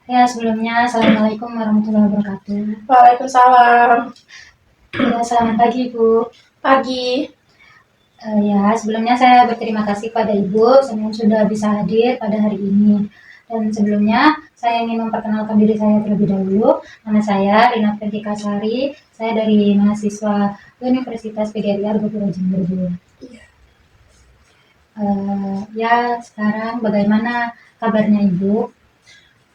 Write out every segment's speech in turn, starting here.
Ya, sebelumnya Assalamualaikum warahmatullahi wabarakatuh. Waalaikumsalam. Ya, selamat pagi, Bu. Pagi. Ya, sebelumnya saya berterima kasih pada Ibu yang sudah bisa hadir pada hari ini. Dan sebelumnya saya ingin memperkenalkan diri saya terlebih dahulu. Nama saya Rina Prentika Sari. Saya dari mahasiswa Universitas PGRI Argopuro Jember, Bu. Ya, sekarang bagaimana kabarnya Ibu?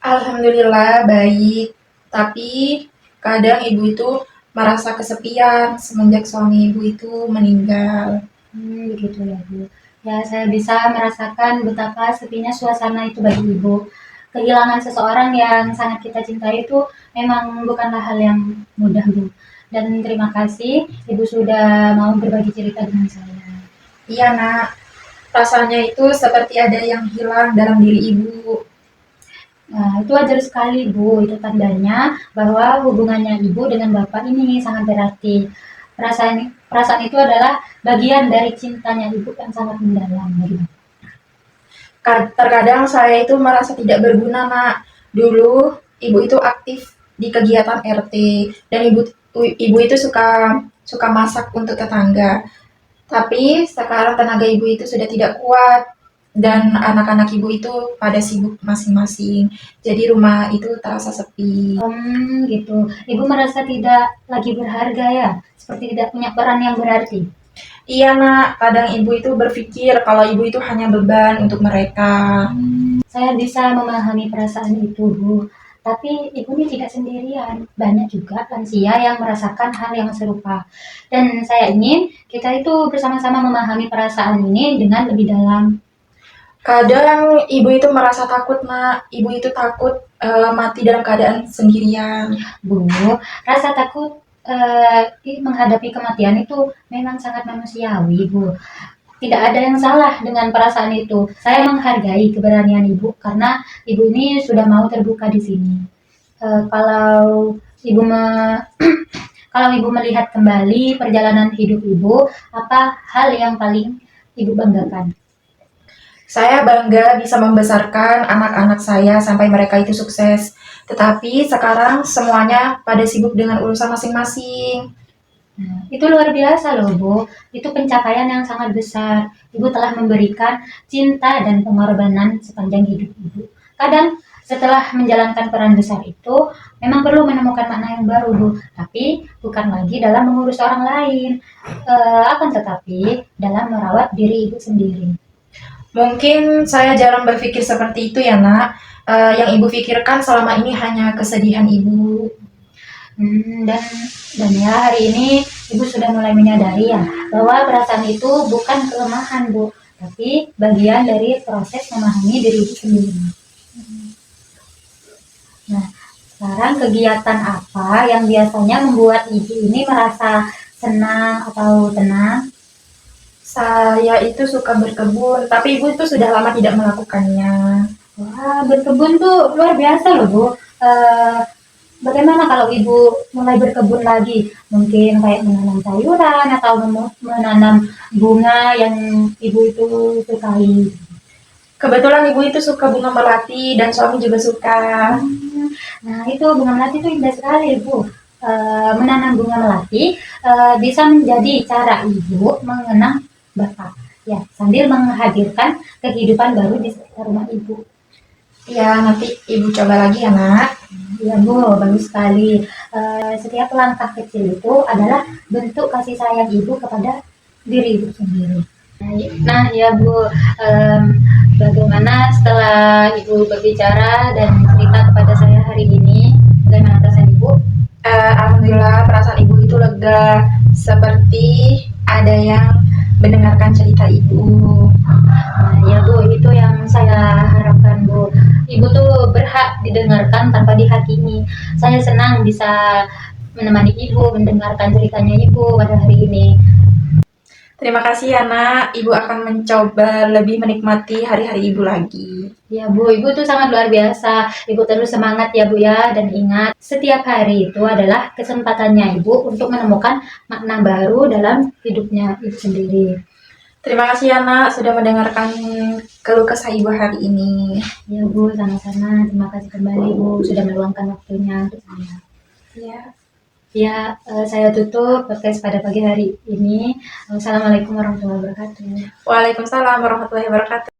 Alhamdulillah baik. Tapi kadang ibu itu merasa kesepian semenjak suami ibu itu meninggal. Begitu ya, Bu. Ya, saya bisa merasakan betapa sepinya suasana itu bagi Ibu. Kehilangan seseorang yang sangat kita cintai itu memang bukanlah hal yang mudah, Bu. Dan terima kasih Ibu sudah mau berbagi cerita dengan saya. Iya nak, rasanya itu seperti ada yang hilang dalam diri ibu. Nah, itu wajar sekali, Bu. Itu tandanya bahwa hubungannya Ibu dengan Bapak ini sangat berarti. Perasaan itu adalah bagian dari cintanya Ibu yang sangat mendalam bagi Bapak. Terkadang saya itu merasa tidak berguna nak. Dulu ibu itu aktif di kegiatan RT dan ibu itu suka suka masak untuk tetangga. Tapi sekarang tenaga ibu itu sudah tidak kuat dan anak-anak ibu itu pada sibuk masing-masing. Jadi rumah itu terasa sepi. Gitu. Ibu merasa tidak lagi berharga ya? Seperti tidak punya peran yang berarti? Iya nak, kadang ibu itu berpikir kalau ibu itu hanya beban untuk mereka. Saya bisa memahami perasaan itu, Bu. Tapi Ibu ini tidak sendirian. Banyak juga lansia yang merasakan hal yang serupa. Dan saya ingin kita itu bersama-sama memahami perasaan ini dengan lebih dalam. Kadang ibu itu merasa takut nak, ibu itu takut mati dalam keadaan sendirian. Bu, rasa takut menghadapi kematian itu memang sangat manusiawi, Bu. Tidak ada yang salah dengan perasaan itu. Saya menghargai keberanian Ibu karena Ibu ini sudah mau terbuka di sini. Kalau Ibu kalau Ibu melihat kembali perjalanan hidup Ibu, apa hal yang paling Ibu banggakan? Saya bangga bisa membesarkan anak-anak saya sampai mereka itu sukses. Tetapi sekarang semuanya pada sibuk dengan urusan masing-masing. Nah, itu luar biasa loh, Bu. Itu pencapaian yang sangat besar. Ibu telah memberikan cinta dan pengorbanan sepanjang hidup Ibu. Kadang setelah menjalankan peran besar itu, memang perlu menemukan makna yang baru, Bu. Tapi bukan lagi dalam mengurus orang lain, akan tetapi dalam merawat diri Ibu sendiri. Mungkin saya jarang berpikir seperti itu ya nak. Yang ibu pikirkan selama ini hanya kesedihan ibu. Dan ya hari ini Ibu sudah mulai menyadari ya bahwa perasaan itu bukan kelemahan, Bu, tapi bagian dari proses memahami diri Ibu sendiri. Nah, sekarang kegiatan apa yang biasanya membuat Ibu ini merasa senang atau tenang? Saya itu suka berkebun, tapi ibu itu sudah lama tidak melakukannya. Wah, berkebun tuh luar biasa loh, Bu. Bagaimana kalau Ibu mulai berkebun lagi? Mungkin kayak menanam sayuran atau menanam bunga yang Ibu itu sukai. Kebetulan ibu itu suka bunga melati dan suami juga suka. Nah, itu bunga melati itu indah sekali, Bu. Menanam bunga melati bisa menjadi cara Ibu mengenang Bapak, ya, sambil menghadirkan kehidupan baru di sekitar rumah Ibu. Ya, nanti ibu coba lagi ya nak. Ya, Bu, bagus sekali. Setiap langkah kecil itu adalah bentuk kasih sayang Ibu kepada diri Ibu sendiri. Nah, ya Bu, bagaimana setelah Ibu berbicara dan cerita kepada saya hari ini, bagaimana perasaan Ibu? Alhamdulillah perasaan ibu itu lega, seperti ada yang mendengarkan cerita ibu. Nah, ya Bu, itu yang saya harapkan, Bu. Ibu tuh berhak didengarkan tanpa dihakimi. Saya senang bisa menemani Ibu, mendengarkan ceritanya Ibu pada hari ini. Terima kasih ya nak, ibu akan mencoba lebih menikmati hari-hari ibu lagi. Ya Bu, Ibu tuh sangat luar biasa. Ibu terus semangat ya Bu ya, dan ingat setiap hari itu adalah kesempatannya Ibu untuk menemukan makna baru dalam hidupnya Ibu sendiri. Terima kasih ya nak sudah mendengarkan keluh kesah ibu hari ini. Ya Bu, sama-sama. Terima kasih kembali Bu sudah meluangkan waktunya untuk saya. Ya. Ya, saya tutup podcast pada pagi hari ini. Wassalamualaikum warahmatullahi wabarakatuh. Waalaikumsalam warahmatullahi wabarakatuh.